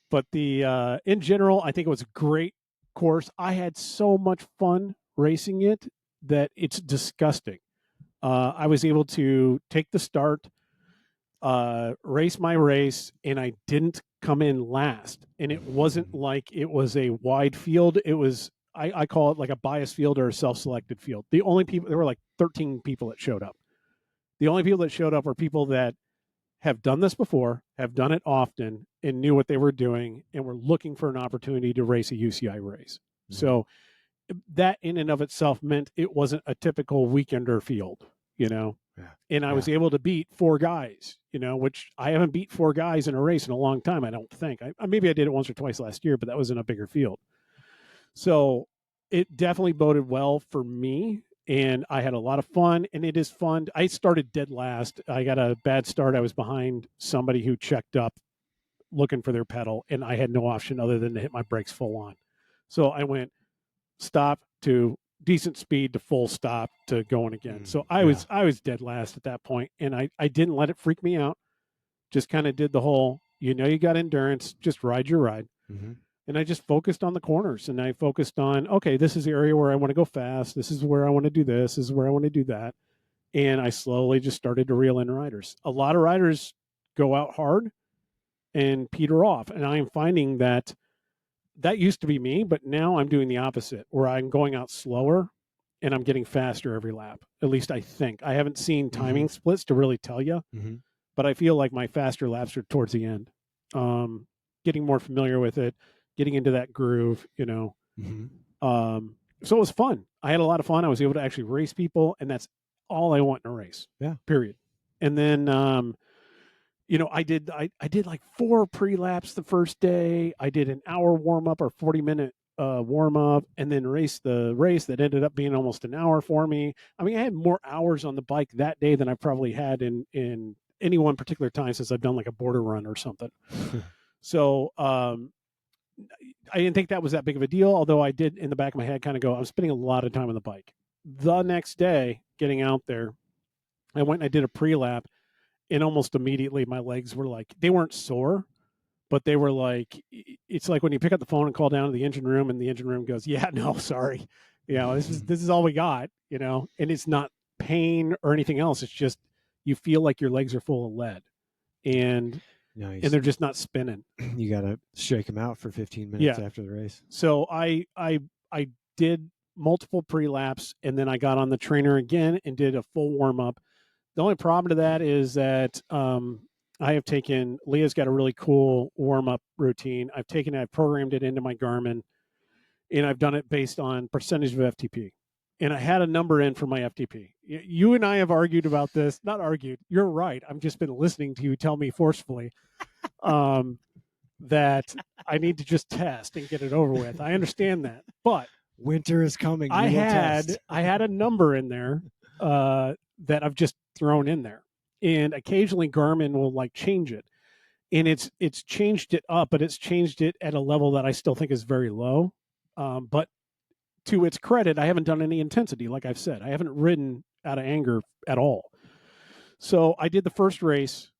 But in general, I think it was a great course. I had so much fun racing it that it's disgusting. I was able to take the start, race my race, and I didn't come in last. And it wasn't like it was a wide field. It was, I call it like a biased field or a self-selected field. The only people, there were like 13 people that showed up. The only people that showed up were people that have done this before, have done it often, and knew what they were doing, and were looking for an opportunity to race a UCI race. Mm-hmm. So that in and of itself meant it wasn't a typical weekender field, you know? Yeah. And I was able to beat 4 guys, you know, which I haven't beat 4 guys in a race in a long time, I don't think. Maybe I did it once or twice last year, but that was in a bigger field. So it definitely boded well for me, and I had a lot of fun, and it is fun. I started dead last. I got a bad start. I was behind somebody who checked up looking for their pedal, and I had no option other than to hit my brakes full on. So I went stop to decent speed to full stop to going again. So I was dead last at that point, and I didn't let it freak me out. Just kind of did the whole, you know, you got endurance, just ride your ride. Mm-hmm. And I just focused on the corners, and I focused on, okay, this is the area where I want to go fast. This is where I want to do this. This is where I want to do that. And I slowly just started to reel in riders. A lot of riders go out hard and peter off. And I am finding that used to be me, but now I'm doing the opposite, where I'm going out slower and I'm getting faster every lap. At least I think. I haven't seen timing splits to really tell you, but I feel like my faster laps are towards the end. Getting more familiar with it, getting into that groove, you know. So it was fun. I had a lot of fun. I was able to actually race people, and that's all I want in a race. Yeah. Period. And then, you know, I did like 4 pre-laps the first day. I did an hour warm-up or 40-minute warm-up, and then raced the race that ended up being almost an hour for me. I mean, I had more hours on the bike that day than I probably had in any one particular time since I've done like a border run or something. So I didn't think that was that big of a deal, although I did in the back of my head kind of go, I'm spending a lot of time on the bike. The next day, getting out there, I went and I did a pre-lap, and almost immediately my legs were like, they weren't sore, but they were like, it's like when you pick up the phone and call down to the engine room, and the engine room goes, yeah, no, sorry. You know, this is all we got, you know, and it's not pain or anything else. It's just, you feel like your legs are full of lead, and they're just not spinning. You got to shake them out for 15 minutes after the race. So I did multiple pre-laps, and then I got on the trainer again and did a full warm-up. The only problem to that is that Leah's got a really cool warm-up routine. I've programmed it into my Garmin, and I've done it based on percentage of FTP. And I had a number in for my FTP. You and I have argued about this. Not argued. You're right. I've just been listening to you tell me forcefully that I need to just test and get it over with. I understand that. But winter is coming. I had a number in there that I've just thrown in there. And occasionally Garmin will like change it. And it's changed it up, but it's changed it at a level that I still think is very low. But to its credit, I haven't done any intensity, like I've said. I haven't ridden out of anger at all. So I did the first race.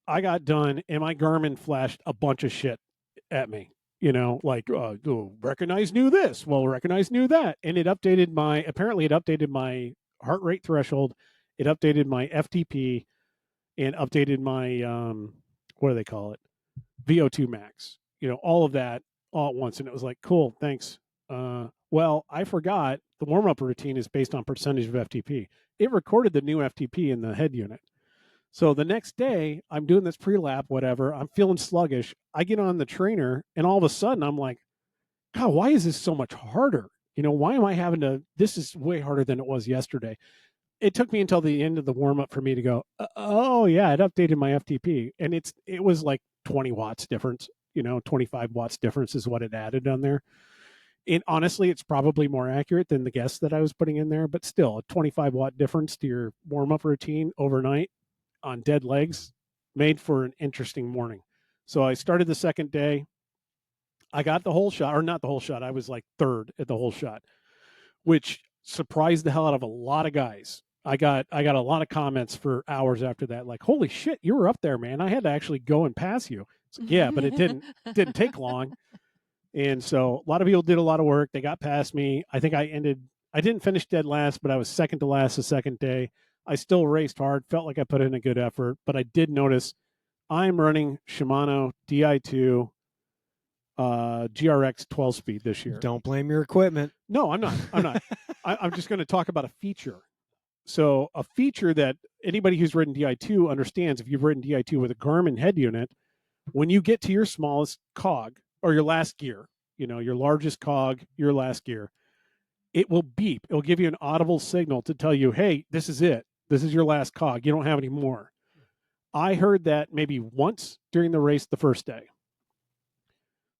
I got done, and my Garmin flashed a bunch of shit at me. You know, like, recognize new this. Well, recognize new that. And it updated my heart rate threshold. It updated my FTP, and updated my, what do they call it? VO2 max. You know, all of that all at once. And it was like, cool, thanks. Well, I forgot the warm-up routine is based on percentage of FTP. It recorded the new FTP in the head unit. So the next day, I'm doing this pre-lap, whatever. I'm feeling sluggish. I get on the trainer, and all of a sudden, I'm like, God, why is this so much harder? You know, why am I having to, this is way harder than it was yesterday. It took me until the end of the warm-up for me to go, oh, yeah, it updated my FTP. And it was like 20 watts difference, you know, 25 watts difference is what it added on there. And honestly, it's probably more accurate than the guess that I was putting in there, but still a 25 watt difference to your warm-up routine overnight on dead legs made for an interesting morning. So I started the second day. I got the whole shot, or not the whole shot. I was like third at the whole shot, which surprised the hell out of a lot of guys. I got a lot of comments for hours after that, like, holy shit, you were up there, man. I had to actually go and pass you. Like, yeah, but it didn't take long. And so a lot of people did a lot of work. They got past me. I think I didn't finish dead last, but I was second to last the second day. I still raced hard, felt like I put in a good effort, but I did notice I'm running Shimano Di2 GRX 12 speed this year. Don't blame your equipment. No, I'm not. I'm just going to talk about a feature. So a feature that anybody who's ridden Di2 understands, if you've ridden Di2 with a Garmin head unit, when you get to your smallest cog or your last gear, your largest cog, your last gear, it will beep. It will give you an audible signal to tell you, hey, this is it. This is your last cog. You don't have any more. I heard that maybe once during the race the first day.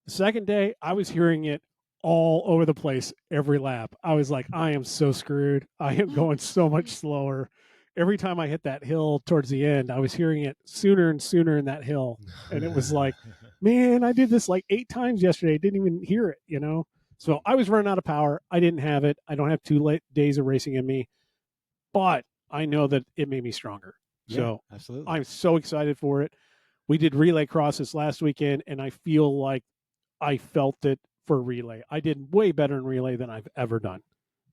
The second day, I was hearing it all over the place every lap. I was like, I am so screwed. I am going so much slower. Every time I hit that hill towards the end, I was hearing it sooner and sooner in that hill. And it was like, man, I did this like 8 times yesterday. I didn't even hear it, So I was running out of power. I didn't have it. I don't have 2 days of racing in me. But I know that it made me stronger. Yeah, so absolutely. I'm so excited for it. We did relay crosses last weekend, and I feel like I felt it for relay. I did way better in relay than I've ever done.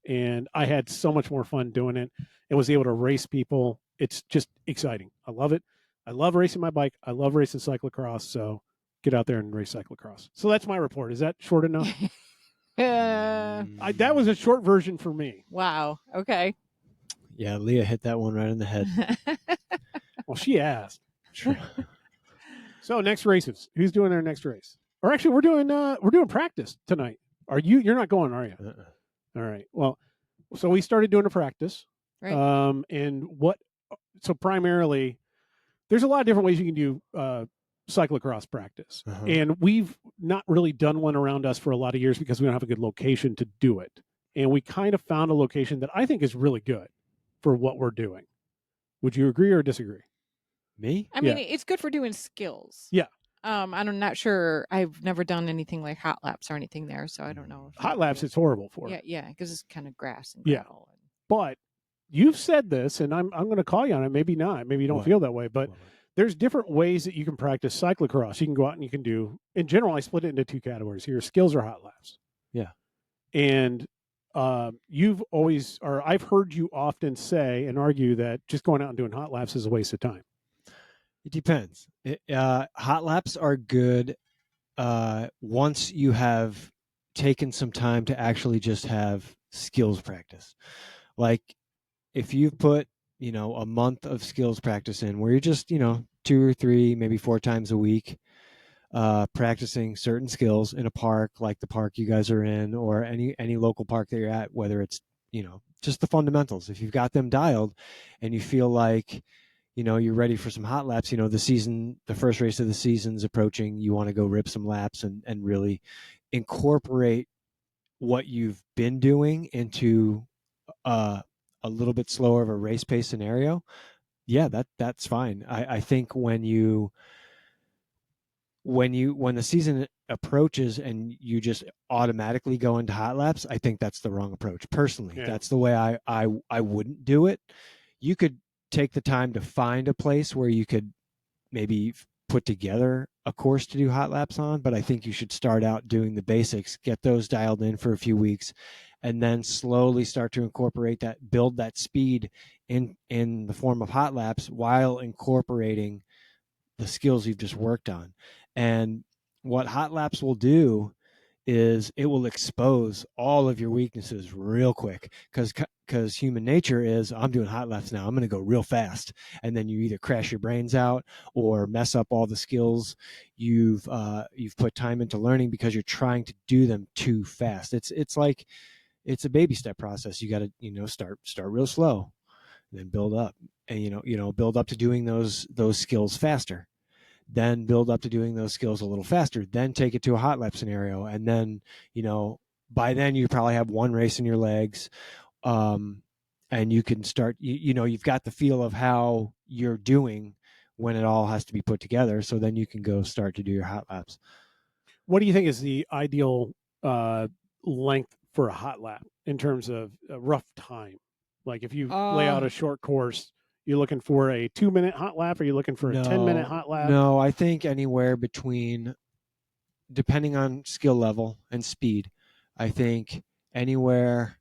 And I had so much more fun doing it and was able to race people. It's just exciting. I love it. I love racing my bike. I love racing cyclocross. So get out there and race cyclocross. So that's my report. Is that short enough? That was a short version for me. Wow. Okay. Yeah, Leah hit that one right in the head. Well, she asked. So next races. Who's doing their next race? Or actually, we're doing practice tonight. You're not going, are you? All right. Well, so we started doing a practice. Right. So primarily, there's a lot of different ways you can do cyclocross practice. Uh-huh. And we've not really done one around us for a lot of years because we don't have a good location to do it. And we kind of found a location that I think is really good for what we're doing. Would you agree or disagree? Me? I mean, it's good for doing skills. Yeah. I'm not sure. I've never done anything like hot laps or anything there, so I don't know. Hot laps, it's horrible for. Yeah, because it's kind of grass and gravel. Yeah. But you've said this, and I'm going to call you on it. Maybe not. Maybe you don't feel that way. But there's different ways that you can practice cyclocross. You can go out and you can do. In general, I split it into 2 categories here: skills or hot laps. Yeah. And I've heard you often say and argue that just going out and doing hot laps is a waste of time. It depends. Hot laps are good once you have taken some time to actually just have skills practice. Like if you've put, a month of skills practice in where you're just, 2 or 3, maybe 4 times a week, practicing certain skills in a park like the park you guys are in or any local park that you're at, whether it's, just the fundamentals. If you've got them dialed and you feel like, you're ready for some hot laps, the first race of the season's approaching, you want to go rip some laps and really incorporate what you've been doing into a little bit slower of a race pace scenario. Yeah, that's fine. I think when the season approaches and you just automatically go into hot laps, I think that's the wrong approach. Personally, That's the way I wouldn't do it. You could take the time to find a place where you could maybe put together a course to do hot laps on, but I think you should start out doing the basics, get those dialed in for a few weeks, and then slowly start to incorporate that, build that speed in the form of hot laps while incorporating the skills you've just worked on. And what hot laps will do is it will expose all of your weaknesses real quick because human nature is, I'm doing hot laps now, I'm going to go real fast, and then you either crash your brains out or mess up all the skills you've put time into learning because you're trying to do them too fast. It's like it's a baby step process. You got to start real slow, and then build up, and build up to doing those skills faster. Then build up to doing those skills a little faster, then take it to a hot lap scenario. And then, by then you probably have 1 race in your legs. And you can start, you've got the feel of how you're doing when it all has to be put together. So then you can go start to do your hot laps. What do you think is the ideal length for a hot lap in terms of a rough time? Like if you lay out a short course, you're looking for a 2-minute hot lap, or you're looking for a 10-minute hot lap? No, I think anywhere between depending on skill level and speed, I think anywhere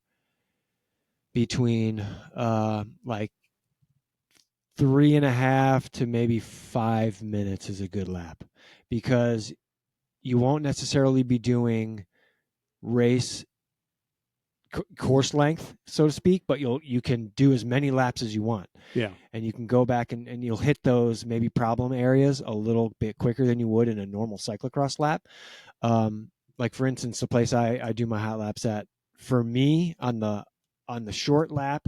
between like 3.5 to maybe 5 minutes is a good lap, because you won't necessarily be doing race course length, so to speak, but you can do as many laps as you want. Yeah. And you can go back and you'll hit those maybe problem areas a little bit quicker than you would in a normal cyclocross lap. Like for instance, the place I do my hot laps at, for me on the short lap,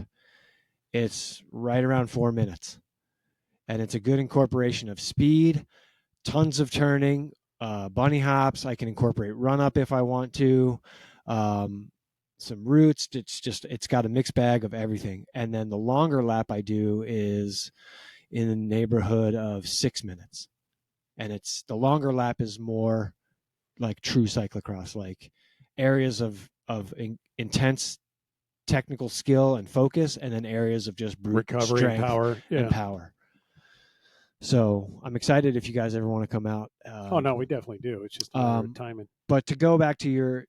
it's right around 4 minutes. And it's a good incorporation of speed, tons of turning, bunny hops. I can incorporate run up if I want to. Some roots. It's got a mixed bag of everything. And then the longer lap I do is in the neighborhood of 6 minutes. And it's the longer lap is more like true cyclocross, like areas of intense technical skill and focus, and then areas of just brute recovery strength and power. So I'm excited if you guys ever want to come out. Oh no, we definitely do. It's just a matter of timing. But to go back to your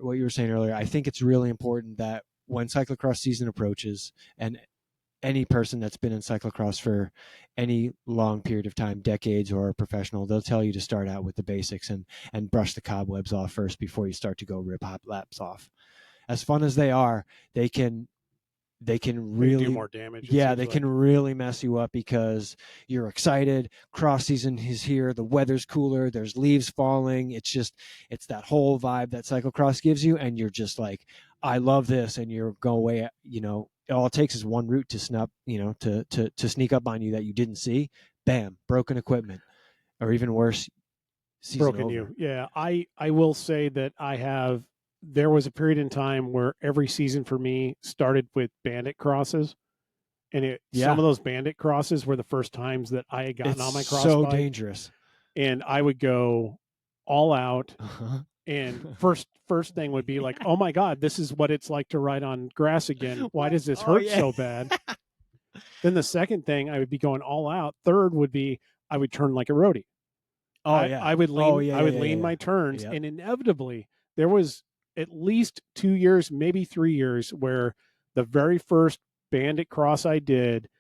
what you were saying earlier, I think it's really important that when cyclocross season approaches, and any person that's been in cyclocross for any long period of time, decades or a professional, they'll tell you to start out with the basics and brush the cobwebs off first before you start to go rip hop laps off. As fun as they are, they can really do more damage. Yeah, they can really mess you up because you're excited. Cross season is here. The weather's cooler. There's leaves falling. It's that whole vibe that cyclocross gives you. And you're just like, I love this. And you're going away, all it takes is one route to to sneak up on you that you didn't see. Bam, broken equipment, or even worse, broken over. You. Yeah. I will say that there was a period in time where every season for me started with bandit crosses. And some of those bandit crosses were the first times that I had gotten on my cross so bike. Dangerous. And I would go all out. And first thing would be like, oh my God, this is what it's like to ride on grass again. Why does this hurt so bad? Then the second thing, I would be going all out. Third would be I would turn like a roadie. I would lean my turns. Yep. And inevitably there was at least 2 years, maybe 3 years, where the very first bandit cross I did,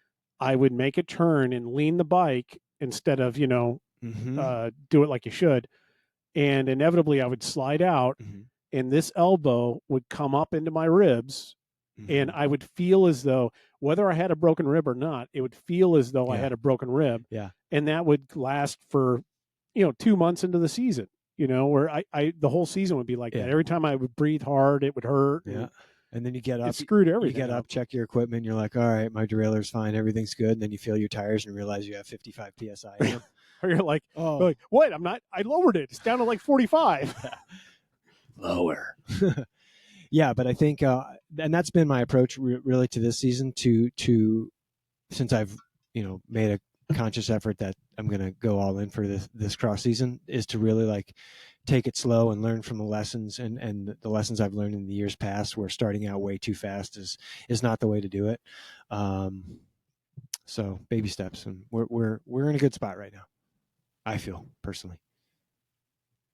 I would make a turn and lean the bike instead of, do it like you should. And inevitably I would slide out and this elbow would come up into my ribs and I would feel as though, whether I had a broken rib or not, it would feel as though I had a broken rib. Yeah. And that would last for, 2 months into the season, where I the whole season would be like that. Every time I would breathe hard, it would hurt. Yeah. And then you get up, it screwed everything. You get up, check your equipment. You're like, all right, my derailleur's fine. Everything's good. And then you feel your tires and realize you have 55 PSI in them. Or you're like, what? I lowered it. It's down to like 45. Lower. Yeah. But I think, and that's been my approach really to this season since I've, made a conscious effort that I'm going to go all in for this cross season, is to really like take it slow and learn from the lessons and the lessons I've learned in the years past, where starting out way too fast is not the way to do it. So baby steps, and we're in a good spot right now, I feel personally.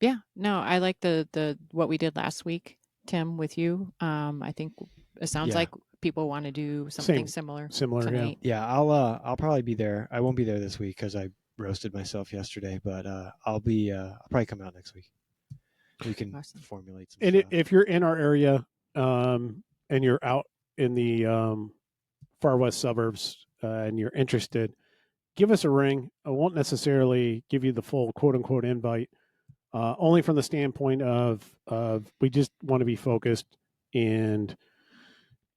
Yeah, no, I like the what we did last week, Tim, with you. I think it sounds like people want to do something similar tonight. Yeah, I'll probably be there. I won't be there this week because I roasted myself yesterday, but I'll probably come out next week. We can formulate some stuff. If you're in our area and you're out in the far west suburbs and you're interested, give us a ring. I won't necessarily give you the full quote unquote invite, only from the standpoint of we just want to be focused and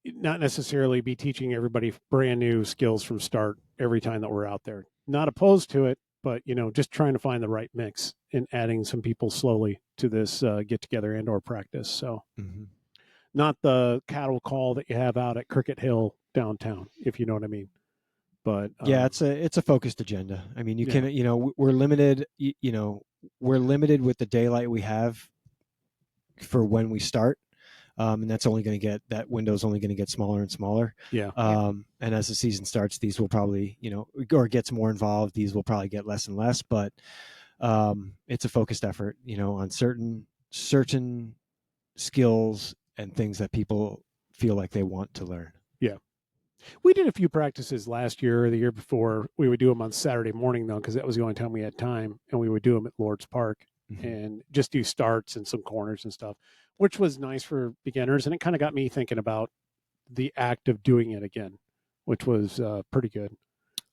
not necessarily be teaching everybody brand new skills from start every time that we're out there. Not opposed to it, but just trying to find the right mix and adding some people slowly to this get together and or practice. So not the cattle call that you have out at Cricket Hill downtown, if you know what I mean. But yeah, it's a focused agenda. I mean, you can, we're limited, we're limited with the daylight we have for when we start. And that's only going to get, that window's only going to get smaller and smaller. Yeah. And as the season starts, these will probably, or gets more involved, these will probably get less and less. But it's a focused effort, on certain skills and things that people feel like they want to learn. Yeah. We did a few practices last year or the year before. We would do them on Saturday morning, though, because that was the only time we had time. And we would do them at Lord's Park and just do starts and some corners and stuff, which was nice for beginners. And it kind of got me thinking about the act of doing it again, which was pretty good.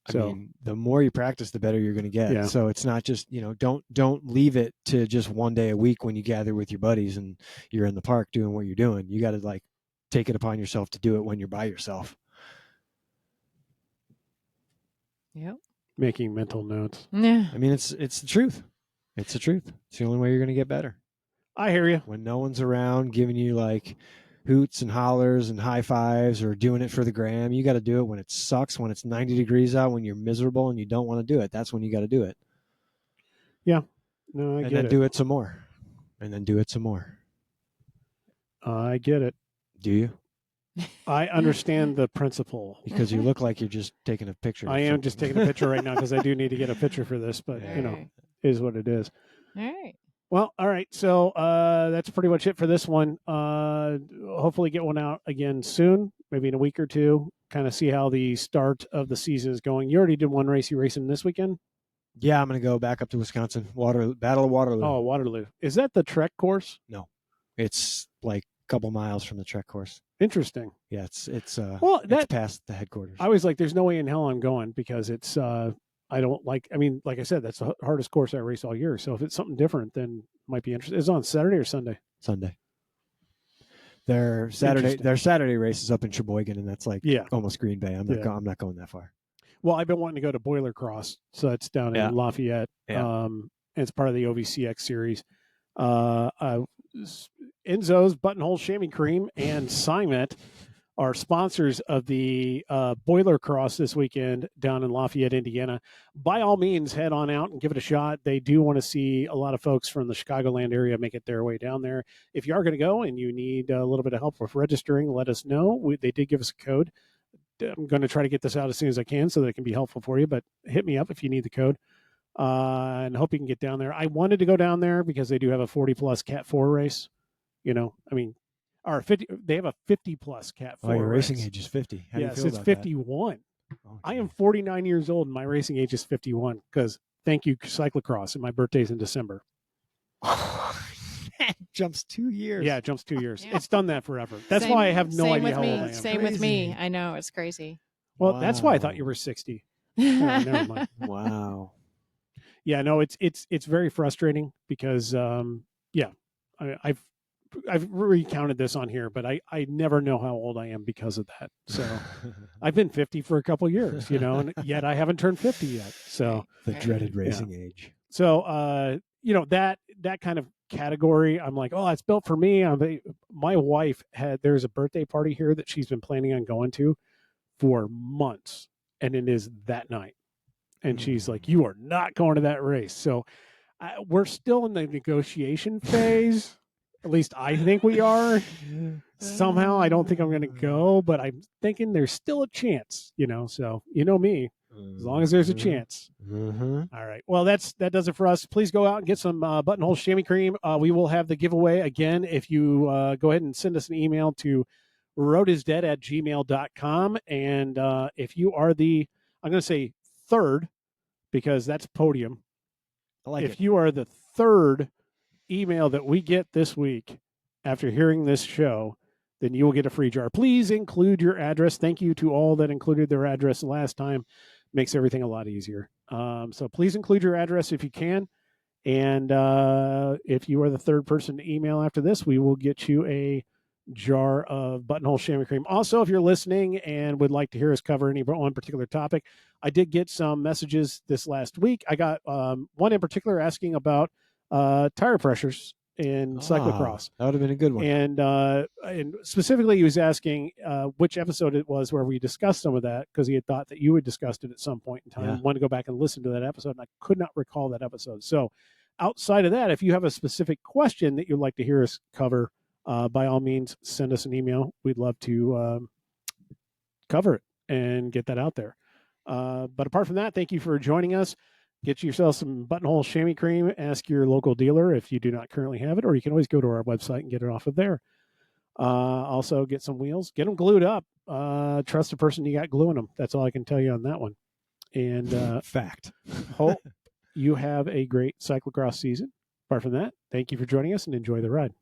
So, I mean, the more you practice, the better you're going to get. Yeah. So it's not just, don't leave it to just one day a week when you gather with your buddies and you're in the park doing what you're doing. You got to take it upon yourself to do it when you're by yourself. Yep. Making mental notes. Yeah. I mean, it's the truth. It's the truth. It's the only way you're going to get better. I hear you. When no one's around giving you hoots and hollers and high fives or doing it for the gram, you got to do it when it sucks, when it's 90 degrees out, when you're miserable and you don't want to do it. That's when you got to do it. Yeah. No, I get it. And then do it some more. And then do it some more. I get it. Do you? I understand the principle. Because you look like you're just taking a picture. I am just taking a picture right now because I do need to get a picture for this, but it is what it is. All right. Well, all right. So that's pretty much it for this one. Hopefully get one out again soon, maybe in a week or two, kind of see how the start of the season is going. You already did one race. You racing this weekend? Yeah, I'm going to go back up to Wisconsin. Battle of Waterloo. Oh, Waterloo. Is that the Trek course? No. It's like a couple miles from the Trek course. Interesting. Yeah, it's it's past the headquarters. I was like, there's no way in hell I'm going because it's I don't like, like I said, that's the hardest course I race all year. So if it's something different, then it might be interesting. Is it on Saturday or Sunday? Sunday. Their Saturday race is up in Sheboygan, and that's almost Green Bay. I'm not going that far. Well, I've been wanting to go to Boiler Cross, so that's down in Lafayette. Yeah. And it's part of the OVCX series. Enzo's Buttonhole Chamois Cream and Cymet are sponsors of the Boiler Cross this weekend down in Lafayette, Indiana. By all means, head on out and give it a shot. They do want to see a lot of folks from the Chicagoland area make it their way down there. If you are going to go and you need a little bit of help with registering, let us know. They did give us a code. I'm going to try to get this out as soon as I can so that it can be helpful for you, but hit me up if you need the code. And hope you can get down there. I wanted to go down there because they do have a 40-plus Cat 4 race. Or 50. They have a 50-plus Cat 4 your race. racing age is 50. How do you feel it's about 51. Oh, I am 49 years old, and my racing age is 51 because thank you, cyclocross, and my birthday's in December. That jumps 2 years. Yeah, it jumps 2 years. Yeah. It's done that forever. That's why I have no idea how old I am. Same with me. I know, it's crazy. Well, that's why I thought you were 60. Never mind. Wow. Yeah, no, it's very frustrating because I've recounted this on here, but I never know how old I am because of that. So I've been 50 for a couple of years, and yet I haven't turned 50 yet. So the dreaded racing age. So that kind of category, I'm like, oh, it's built for me. My wife there's a birthday party here that she's been planning on going to for months, and it is that night. And she's like, you are not going to that race. So we're still in the negotiation phase. At least I think we are. Somehow I don't think I'm going to go, but I'm thinking there's still a chance, So me, as long as there's a chance. Mm-hmm. All right. Well, that does it for us. Please go out and get some Buttonhole Chamois Cream. We will have the giveaway again if you go ahead and send us an email to roadisdead@gmail.com. And if you are I'm going to say third, because that's podium. If you are the third email that we get this week after hearing this show, then you will get a free jar. Please include your address. Thank you to all that included their address last time. Makes everything a lot easier. So please include your address if you can. And if you are the third person to email after this, we will get you a jar of Buttonhole Chamois Cream. Also, if you're listening and would like to hear us cover any one particular topic, I did get some messages this last week. I got one in particular asking about tire pressures in cyclocross. That would have been a good one. And specifically, he was asking which episode it was where we discussed some of that, because he had thought that you had discussed it at some point in time. Yeah. I wanted to go back and listen to that episode, and I could not recall that episode. So outside of that, if you have a specific question that you'd like to hear us cover, by all means, send us an email. We'd love to cover it and get that out there. But apart from that, thank you for joining us. Get yourself some buttonhole chamois cream. Ask your local dealer if you do not currently have it, or you can always go to our website and get it off of there. Also, get some wheels. Get them glued up. Trust the person you got gluing them. That's all I can tell you on that one. And fact. Hope you have a great cyclocross season. Apart from that, thank you for joining us and enjoy the ride.